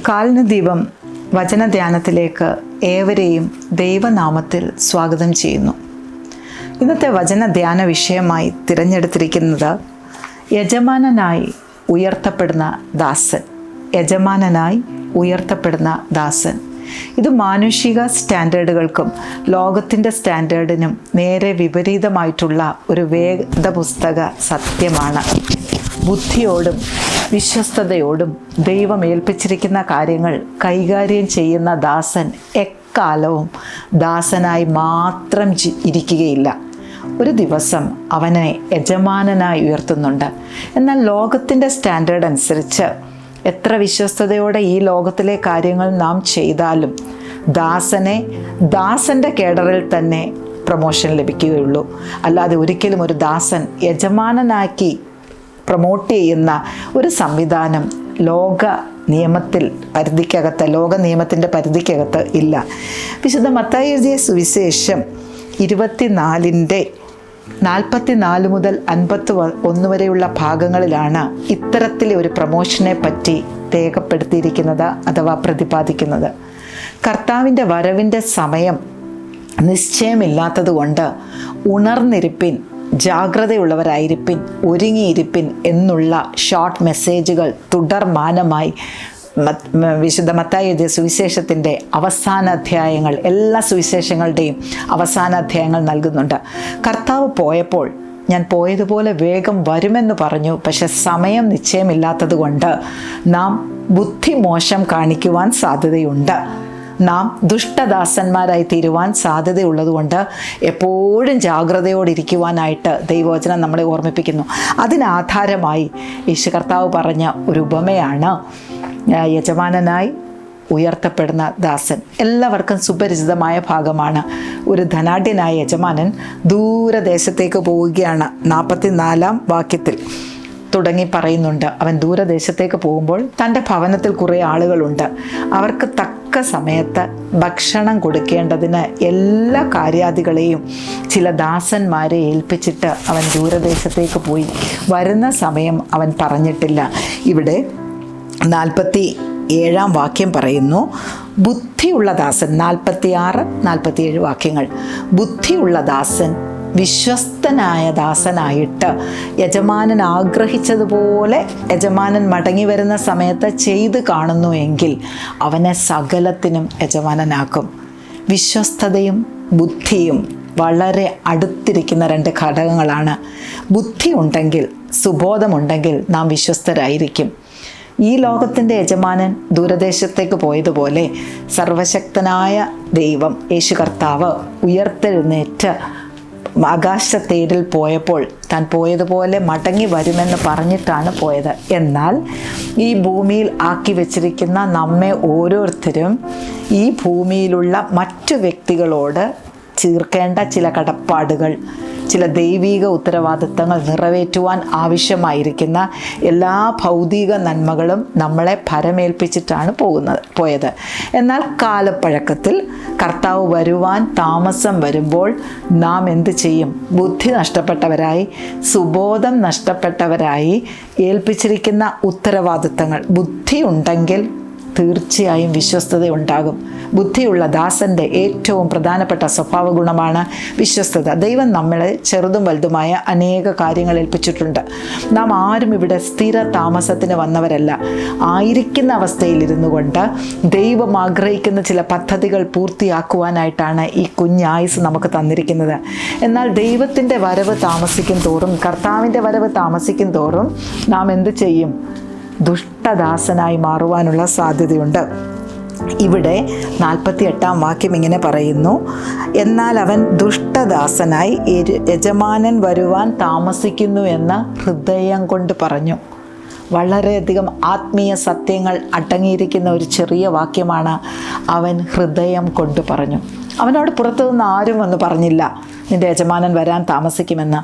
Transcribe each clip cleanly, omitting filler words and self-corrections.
കാലിന് ദീപം വചനധ്യാനത്തിലേക്ക് ഏവരെയും ദൈവനാമത്തിൽ സ്വാഗതം ചെയ്യുന്നു. ഇന്നത്തെ വചനധ്യാന വിഷയമായി തിരഞ്ഞെടുത്തിരിക്കുന്നത് യജമാനനായി ഉയർത്തപ്പെടുന്ന ദാസൻ. യജമാനനായി ഉയർത്തപ്പെടുന്ന ദാസൻ. ഇത് മാനുഷിക സ്റ്റാൻഡേർഡുകൾക്കും ലോകത്തിൻ്റെ സ്റ്റാൻഡേർഡിനും നേരെ വിപരീതമായിട്ടുള്ള ഒരു വേദപുസ്തക സത്യമാണ്. ബുദ്ധിയോടും വിശ്വസ്തയോടും ദൈവം ഏൽപ്പിച്ചിരിക്കുന്ന കാര്യങ്ങൾ കൈകാര്യം ചെയ്യുന്ന ദാസൻ എക്കാലവും ദാസനായി മാത്രം ഇരിക്കുകയില്ല. ഒരു ദിവസം അവനെ യജമാനനായി ഉയർത്തുന്നുണ്ട്. എന്നാൽ ലോകത്തിൻ്റെ സ്റ്റാൻഡേർഡ് അനുസരിച്ച് എത്ര വിശ്വസ്തയോടെ ഈ ലോകത്തിലെ കാര്യങ്ങൾ നാം ചെയ്താലും ദാസൻ്റെ കേഡറിൽ തന്നെ പ്രമോഷൻ ലഭിക്കുകയുള്ളൂ. അല്ലാതെ ഒരിക്കലും ഒരു ദാസൻ യജമാനനാക്കി പ്രൊമോട്ട് ചെയ്യുന്ന ഒരു സംവിധാനം ലോക നിയമത്തിൻ്റെ പരിധിക്കകത്ത് ഇല്ല. വിശുദ്ധ മത്തായി എഴുതിയ സുവിശേഷം 24 മുതൽ 51 വരെയുള്ള ഭാഗങ്ങളിലാണ് ഇത്തരത്തിലെ ഒരു പ്രമോഷനെ പറ്റി രേഖപ്പെടുത്തിയിരിക്കുന്നത് അഥവാ പ്രതിപാദിക്കുന്നത്. കർത്താവിൻ്റെ വരവിൻ്റെ സമയം നിശ്ചയമില്ലാത്തത് കൊണ്ട് ഉണർന്നിരിപ്പിൻ, ജാഗ്രതയുള്ളവരായിരിപ്പിൻ, ഒരുങ്ങിയിരിപ്പിൻ എന്നുള്ള ഷോർട്ട് മെസ്സേജുകൾ തുടർമാനമായി വിശുദ്ധ മത്തായി എഴുതിയ സുവിശേഷത്തിൻ്റെ അവസാന അധ്യായങ്ങൾ, എല്ലാ സുവിശേഷങ്ങളുടെയും അവസാന അധ്യായങ്ങൾ നൽകുന്നുണ്ട്. കർത്താവ് പോയപ്പോൾ ഞാൻ പോയതുപോലെ വേഗം വരുമെന്ന് പറഞ്ഞു. പക്ഷെ സമയം നിശ്ചയമില്ലാത്തത് കൊണ്ട് നാം ബുദ്ധിമോശം കാണിക്കുവാൻ സാധ്യതയുണ്ട്. നാം ദുഷ്ടദാസന്മാരായി തീരുവാൻ സാധ്യതയുള്ളതുകൊണ്ട് എപ്പോഴും ജാഗ്രതയോടിരിക്കുവാനായിട്ട് ദൈവവചനം നമ്മളെ ഓർമ്മിപ്പിക്കുന്നു. അതിനാധാരമായി യേശു കർത്താവ് പറഞ്ഞ ഒരു ഉപമയാണ് യജമാനനായി ഉയർത്തപ്പെടുന്ന ദാസൻ. എല്ലാവർക്കും സുപരിചിതമായ ഭാഗമാണ്. ഒരു ധനാഢ്യനായ യജമാനൻ ദൂരദേശത്തേക്ക് പോവുകയാണ്. 44 വാക്യത്തിൽ തുടങ്ങി പറയുന്നുണ്ട്. അവൻ ദൂരദേശത്തേക്ക് പോകുമ്പോൾ തൻ്റെ ഭവനത്തിൽ കുറേ ആളുകളുണ്ട്. അവർക്ക് തക്ക സമയത്ത് ഭക്ഷണം കൊടുക്കേണ്ടതിന് എല്ലാ കാര്യാദികളെയും ചില ദാസന്മാരെ ഏൽപ്പിച്ചിട്ട് അവൻ ദൂരദേശത്തേക്ക് പോയി. വരുന്ന സമയം അവൻ പറഞ്ഞിട്ടില്ല. ഇവിടെ 47 വാക്യം പറയുന്നു, ബുദ്ധിയുള്ള ദാസൻ. 46, 47 വാക്യങ്ങൾ. ബുദ്ധിയുള്ള ദാസൻ വിശ്വസ്തനായ ദാസനായിട്ട് യജമാനൻ ആഗ്രഹിച്ചതുപോലെ യജമാനൻ മടങ്ങി വരുന്ന സമയത്ത് ചെയ്ത് കാണുന്നു എങ്കിൽ അവനെ സകലത്തിനും യജമാനനാക്കും. വിശ്വസ്തതയും ബുദ്ധിയും വളരെ അടുത്തിരിക്കുന്ന 2 ഘടകങ്ങളാണ്. ബുദ്ധി ഉണ്ടെങ്കിൽ, സുബോധമുണ്ടെങ്കിൽ നാം വിശ്വസ്തരായിരിക്കും. ഈ ലോകത്തിൻ്റെ യജമാനൻ ദൂരദേശത്തേക്ക് പോയതുപോലെ സർവശക്തനായ ദൈവം യേശു കർത്താവ് ഉയർത്തെഴുന്നേറ്റ് ആകാശത്തേരിൽ പോയപ്പോൾ താൻ പോയതുപോലെ മടങ്ങി വരുമെന്ന് പറഞ്ഞിട്ടാണ് പോയത്. എന്നാൽ ഈ ഭൂമിയിൽ ആക്കി വച്ചിരിക്കുന്ന നമ്മെ ഓരോരുത്തരും ഈ ഭൂമിയിലുള്ള മറ്റു വ്യക്തികളോട് തീർക്കേണ്ട ചില കടപ്പാടുകൾ, ചില ദൈവിക ഉത്തരവാദിത്തങ്ങൾ നിറവേറ്റുവാൻ ആവശ്യമായിരിക്കുന്ന എല്ലാ ഭൗതിക നന്മകളും നമ്മളെ ഭരമേൽപ്പിച്ചിട്ടാണ് പോയത്. എന്നാൽ കാലപ്പഴക്കത്തിൽ കർത്താവ് വരുവാൻ താമസം വരുമ്പോൾ നാം എന്ത് ചെയ്യും? ബുദ്ധി നഷ്ടപ്പെട്ടവരായി, സുബോധം നഷ്ടപ്പെട്ടവരായി ഏൽപ്പിച്ചിരിക്കുന്ന ഉത്തരവാദിത്തങ്ങൾ. ബുദ്ധി ഉണ്ടെങ്കിൽ തീർച്ചയായും വിശ്വസ്തത ഉണ്ടാകും. ബുദ്ധിയുള്ള ദാസൻ്റെ ഏറ്റവും പ്രധാനപ്പെട്ട സ്വഭാവ ഗുണമാണ് വിശ്വസ്തത. ദൈവം നമ്മളെ ചെറുതും വലുതുമായ അനേക കാര്യങ്ങൾ ഏൽപ്പിച്ചിട്ടുണ്ട്. നാം ആരും ഇവിടെ സ്ഥിര താമസത്തിന് വന്നവരല്ല. ആയിരിക്കുന്ന അവസ്ഥയിലിരുന്നു കൊണ്ട് ദൈവം ആഗ്രഹിക്കുന്ന ചില പദ്ധതികൾ പൂർത്തിയാക്കുവാനായിട്ടാണ് ഈ കുഞ്ഞായുസ് നമുക്ക് തന്നിരിക്കുന്നത്. എന്നാൽ ദൈവത്തിൻ്റെ വരവ് താമസിക്കും തോറും, കർത്താവിൻ്റെ വരവ് താമസിക്കും തോറും നാം എന്ത് ചെയ്യും? ദുഷ്ടദാസനായി മാറുവാനുള്ള സാധ്യതയുണ്ട്. ഇവിടെ 48 വാക്യം ഇങ്ങനെ പറയുന്നു, എന്നാൽ അവൻ ദുഷ്ടദാസനായി യജമാനൻ വരുവാൻ താമസിക്കുന്നു എന്ന് ഹൃദയം കൊണ്ട് പറഞ്ഞു. വളരെയധികം ആത്മീയ സത്യങ്ങൾ അടങ്ങിയിരിക്കുന്ന ഒരു ചെറിയ വാക്യമാണ്. അവൻ ഹൃദയം കൊണ്ട് പറഞ്ഞു. അവനോട് പുറത്തുനിന്ന് ആരും വന്ന് പറഞ്ഞില്ല നിൻ്റെ യജമാനൻ വരാൻ താമസിക്കുമെന്ന്.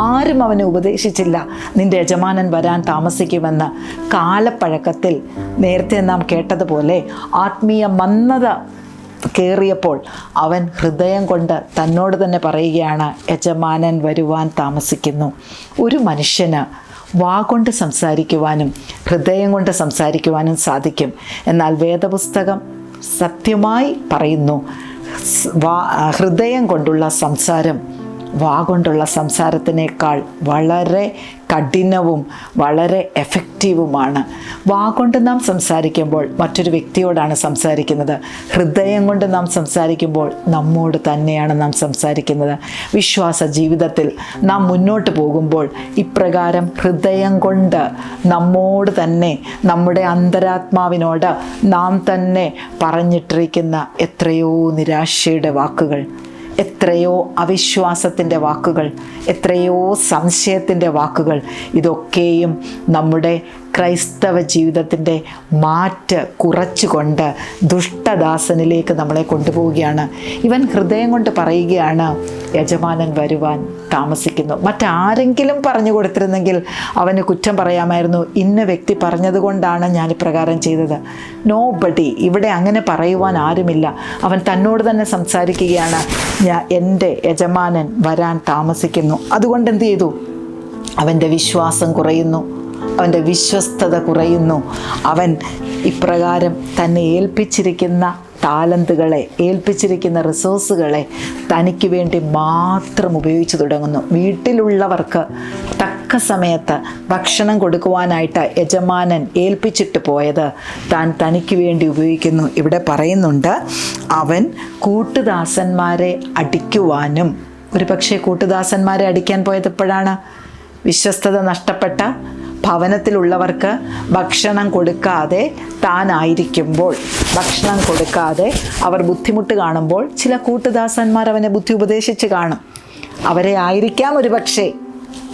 ആരും അവനെ ഉപദേശിച്ചില്ല നിൻ്റെ യജമാനൻ വരാൻ താമസിക്കുമെന്ന്. കാലപ്പഴക്കത്തിൽ നേരത്തെ നാം കേട്ടതുപോലെ ആത്മീയ മന്ദത കയറിയപ്പോൾ അവൻ ഹൃദയം കൊണ്ട് തന്നോട് തന്നെ പറയുകയാണ്, യജമാനൻ വരുവാൻ താമസിക്കുന്നു. ഒരു മനുഷ്യന് വാഗൊണ്ട് സംസാരിക്കുവാനും ഹൃദയം കൊണ്ട് സംസാരിക്കുവാനും സാധിക്കും. എന്നാൽ വേദപുസ്തകം സത്യമായി പറയുന്നു, ഹൃദയം കൊണ്ടുള്ള സംസാരം വാഗൊണ്ടുള്ള സംസാരത്തിനേക്കാൾ വളരെ കഠിനവും വളരെ എഫക്റ്റീവുമാണ്. വാഗൊണ്ട് നാം സംസാരിക്കുമ്പോൾ മറ്റൊരു വ്യക്തിയോടാണ് സംസാരിക്കുന്നത്. ഹൃദയം കൊണ്ട് നാം സംസാരിക്കുമ്പോൾ നമ്മോട് തന്നെയാണ് നാം സംസാരിക്കുന്നത്. വിശ്വാസ ജീവിതത്തിൽ നാം മുന്നോട്ട് പോകുമ്പോൾ ഇപ്രകാരം ഹൃദയം കൊണ്ട് നമ്മോട് തന്നെ, നമ്മുടെ അന്തരാത്മാവിനോട് നാം തന്നെ പറഞ്ഞിട്ടിരിക്കുന്ന എത്രയോ നിരാശയുടെ വാക്കുകൾ, എത്രയോ അവിശ്വാസത്തിൻ്റെ വാക്കുകൾ, എത്രയോ സംശയത്തിൻ്റെ വാക്കുകൾ, ഇതൊക്കെയും നമ്മുടെ ക്രൈസ്തവ ജീവിതത്തിൻ്റെ മാറ്റ് കുറച്ചുകൊണ്ട് ദുഷ്ടദാസനിലേക്ക് നമ്മളെ കൊണ്ടുപോവുകയാണ്. ഇവൻ ഹൃദയം കൊണ്ട് പറയുകയാണ്, യജമാനൻ വരുവാൻ താമസിക്കുന്നു. മറ്റാരെങ്കിലും പറഞ്ഞു കൊടുത്തിരുന്നെങ്കിൽ അവന് കുറ്റം പറയാമായിരുന്നു, ഇന്ന വ്യക്തി പറഞ്ഞതുകൊണ്ടാണ് ഞാൻ ഇപ്രകാരം ചെയ്തത്. നോബഡി. ഇവിടെ അങ്ങനെ പറയുവാൻ ആരുമില്ല. അവൻ തന്നോട് തന്നെ സംസാരിക്കുകയാണ്, എൻ്റെ യജമാനൻ വരാൻ താമസിക്കുന്നു. അതുകൊണ്ട് എന്ത് ചെയ്തു? അവൻ്റെ വിശ്വാസം കുറയുന്നു, അവൻ്റെ വിശ്വസ്തത കുറയുന്നു. അവൻ ഇപ്രകാരം തന്നെ ഏൽപ്പിച്ചിരിക്കുന്ന താലന്തുകളെ, ഏൽപ്പിച്ചിരിക്കുന്ന റിസോഴ്സുകളെ തനിക്ക് വേണ്ടി മാത്രം ഉപയോഗിച്ച് തുടങ്ങുന്നു. വീട്ടിലുള്ളവർക്ക് തക്ക സമയത്ത് ഭക്ഷണം കൊടുക്കുവാനായിട്ട് യജമാനൻ ഏൽപ്പിച്ചിട്ട് പോയത് താൻ തനിക്ക് വേണ്ടി ഉപയോഗിക്കുന്നു. ഇവിടെ പറയുന്നുണ്ട്, അവൻ കൂട്ടുദാസന്മാരെ അടിക്കുവാനും. ഒരു പക്ഷേ കൂട്ടുദാസന്മാരെ അടിക്കാൻ പോയത് എപ്പോഴാണ്? വിശ്വസ്തത നഷ്ടപ്പെട്ട ഭവനത്തിലുള്ളവർക്ക് ഭക്ഷണം കൊടുക്കാതെ താനായിരിക്കുമ്പോൾ, ഭക്ഷണം കൊടുക്കാതെ അവർ ബുദ്ധിമുട്ട് കാണുമ്പോൾ ചില കൂട്ടുദാസന്മാർ അവനെ ബുദ്ധി ഉപദേശിച്ച് കാണും. അവരെ ആയിരിക്കാം ഒരു പക്ഷേ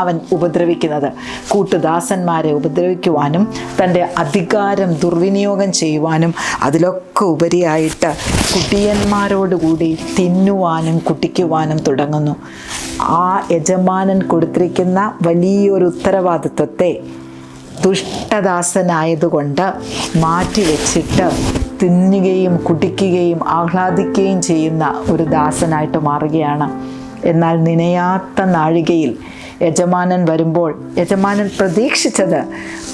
അവൻ ഉപദ്രവിക്കുന്നത്. കൂട്ടുദാസന്മാരെ ഉപദ്രവിക്കുവാനും തൻ്റെ അധികാരം ദുർവിനിയോഗം ചെയ്യുവാനും അതിലൊക്കെ ഉപരിയായിട്ട് കുടിയന്മാരോടുകൂടി തിന്നുവാനും കുടിക്കുവാനും തുടങ്ങുന്നു. ആ യജമാനൻ കൊടുത്തിരിക്കുന്ന വലിയൊരു ഉത്തരവാദിത്വത്തെ ദുഷ്ടദാസനായതുകൊണ്ട് മാറ്റിവെച്ചിട്ട് തിന്നുകയും കുടിക്കുകയും ആഹ്ലാദിക്കുകയും ചെയ്യുന്ന ഒരു ദാസനായിട്ട് മാറുകയാണ്. എന്നാൽ നനയാത്ത നാഴികയിൽ യജമാനൻ വരുമ്പോൾ, യജമാനൻ പ്രതീക്ഷിച്ചത്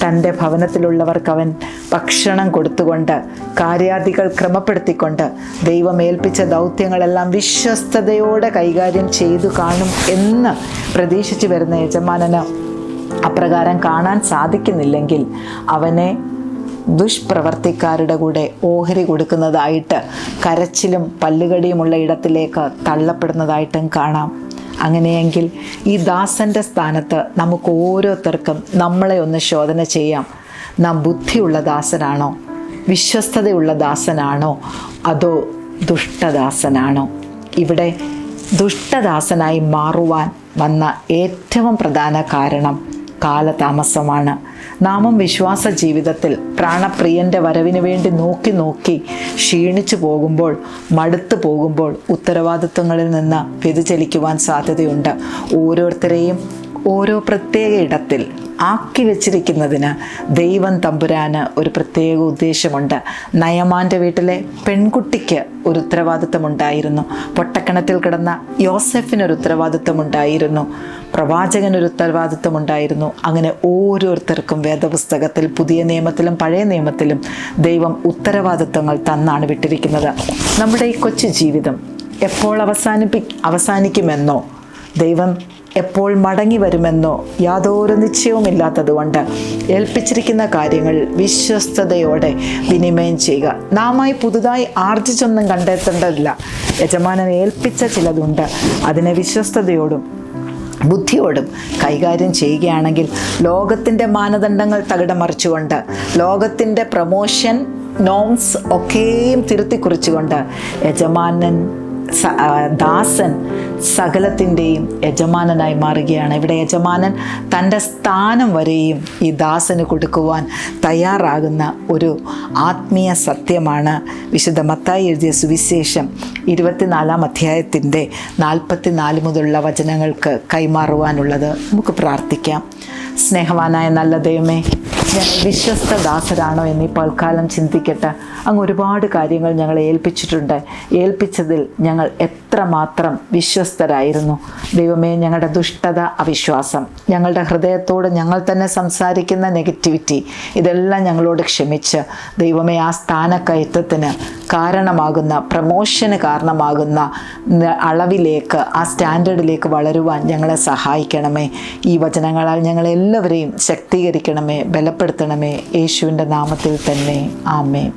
തൻ്റെ ഭവനത്തിലുള്ളവർക്ക് അവൻ ഭക്ഷണം കൊടുത്തുകൊണ്ട്, കാര്യാദികൾ ക്രമപ്പെടുത്തിക്കൊണ്ട്, ദൈവം ഏൽപ്പിച്ച ദൗത്യങ്ങളെല്ലാം വിശ്വസ്തയോടെ കൈകാര്യം ചെയ്തു കാണും എന്ന് പ്രതീക്ഷിച്ചു വരുന്ന യജമാനന് അപ്രകാരം കാണാൻ സാധിക്കുന്നില്ലെങ്കിൽ അവനെ ദുഷ്പ്രവർത്തിക്കാരുടെ കൂടെ ഓഹരി കൊടുക്കുന്നതായിട്ട്, കരച്ചിലും പല്ലുകടിയുമുള്ള ഇടത്തിലേക്ക് തള്ളപ്പെടുന്നതായിട്ടും കാണാം. അങ്ങനെയെങ്കിൽ ഈ ദാസൻ്റെ സ്ഥാനത്ത് നമുക്ക് ഓരോരുത്തർക്കും നമ്മളെ ഒന്ന് ശോധന ചെയ്യാം. നാം ബുദ്ധിയുള്ള ദാസനാണോ, വിശ്വസ്തതയുള്ള ദാസനാണോ, അതോ ദുഷ്ടദാസനാണോ? ഇവിടെ ദുഷ്ടദാസനായി മാറുവാൻ വന്ന ഏറ്റവും പ്രധാന കാരണം കാലതാമസമാണ്. നാമും വിശ്വാസ ജീവിതത്തിൽ പ്രാണപ്രിയൻ്റെ വരവിന് വേണ്ടി നോക്കി നോക്കി ക്ഷീണിച്ചു പോകുമ്പോൾ, മടുത്തു പോകുമ്പോൾ ഉത്തരവാദിത്വങ്ങളിൽ നിന്ന് വ്യതിചലിക്കുവാൻ സാധ്യതയുണ്ട്. ഓരോരുത്തരെയും ഓരോ പ്രത്യേക ഇടത്തിൽ ആക്കി വെച്ചിരിക്കുന്നതിന് ദൈവം തമ്പുരാന് ഒരു പ്രത്യേക ഉദ്ദേശമുണ്ട്. നയമാൻ്റെ വീട്ടിലെ പെൺകുട്ടിക്ക് ഒരു ഉത്തരവാദിത്വമുണ്ടായിരുന്നു. പൊട്ടക്കിണറ്റിൽ കിടന്ന യോസെഫിനൊരു ഉത്തരവാദിത്വമുണ്ടായിരുന്നു. പ്രവാചകനൊരു ഉത്തരവാദിത്വമുണ്ടായിരുന്നു. അങ്ങനെ ഓരോരുത്തർക്കും വേദപുസ്തകത്തിൽ പുതിയ നിയമത്തിലും പഴയ നിയമത്തിലും ദൈവം ഉത്തരവാദിത്വങ്ങൾ തന്നാണ് വിട്ടിരിക്കുന്നത്. നമ്മുടെ ഈ കൊച്ചു ജീവിതം എപ്പോൾ അവസാനിക്കുമെന്നോ, ദൈവം എപ്പോൾ മടങ്ങി വരുമെന്നോ യാതൊരു നിശ്ചയവുമില്ലാത്തതുകൊണ്ട് ഏൽപ്പിച്ചിരിക്കുന്ന കാര്യങ്ങൾ വിശ്വസ്തയോടെ വിനിമയം ചെയ്യുക. നാമായി പുതുതായി ആർജിച്ചൊന്നും കണ്ടെത്തേണ്ടതില്ല. യജമാനൻ ഏൽപ്പിച്ച ചിലതുണ്ട്, അതിനെ വിശ്വസ്തയോടും ബുദ്ധിയോടും കൈകാര്യം ചെയ്യുകയാണെങ്കിൽ ലോകത്തിൻ്റെ മാനദണ്ഡങ്ങൾ തകിടം മറിച്ചുകൊണ്ട്, ലോകത്തിൻ്റെ പ്രമോഷൻ നോംസ് ഒക്കെയും തിരുത്തിക്കുറിച്ചുകൊണ്ട് ദാസൻ സകലത്തിൻ്റെയും യജമാനനായി മാറുകയാണ്. ഇവിടെ യജമാനൻ തൻ്റെ സ്ഥാനം വരെയും ഈ ദാസന് കൊടുക്കുവാൻ തയ്യാറാകുന്ന ഒരു ആത്മീയ സത്യമാണ് വിശുദ്ധ മത്തായി എഴുതിയ സുവിശേഷം 24-ാം അധ്യായത്തിൻ്റെ 44 മുതലുള്ള വചനങ്ങൾക്ക് കൈമാറുവാനുള്ളത്. നമുക്ക് പ്രാർത്ഥിക്കാം. സ്നേഹവാനായ നല്ല ദൈവമേ, ഞങ്ങൾ വിശ്വസ്ത ദാസരാണോ എന്ന് ഈ പൽക്കാലം ചിന്തിക്കട്ടെ. അങ്ങ് ഒരുപാട് കാര്യങ്ങൾ ഞങ്ങളെ ഏൽപ്പിച്ചിട്ടുണ്ട്. ഏൽപ്പിച്ചതിൽ ഞങ്ങൾ എത്രമാത്രം വിശ്വസ്തരായിരുന്നു. ദൈവമേ, ഞങ്ങളുടെ ദുഷ്ടത, അവിശ്വാസം, ഞങ്ങളുടെ ഹൃദയത്തോട് ഞങ്ങൾ തന്നെ സംസാരിക്കുന്ന നെഗറ്റിവിറ്റി, ഇതെല്ലാം ഞങ്ങളോട് ക്ഷമിച്ച് ദൈവമേ, ആ സ്ഥാനക്കയറ്റത്തിന് കാരണമാകുന്ന, പ്രമോഷന് കാരണമാകുന്ന അളവിലേക്ക്, ആ സ്റ്റാൻഡേർഡിലേക്ക് വളരുവാൻ ഞങ്ങളെ സഹായിക്കണമേ. ഈ വചനങ്ങളാൽ ഞങ്ങളെല്ലാവരെയും ശക്തീകരിക്കണമേ, ബലപ്പെടുത്തണമേ. യേശുവിൻ്റെ നാമത്തിൽ തന്നെ. ആമേൻ.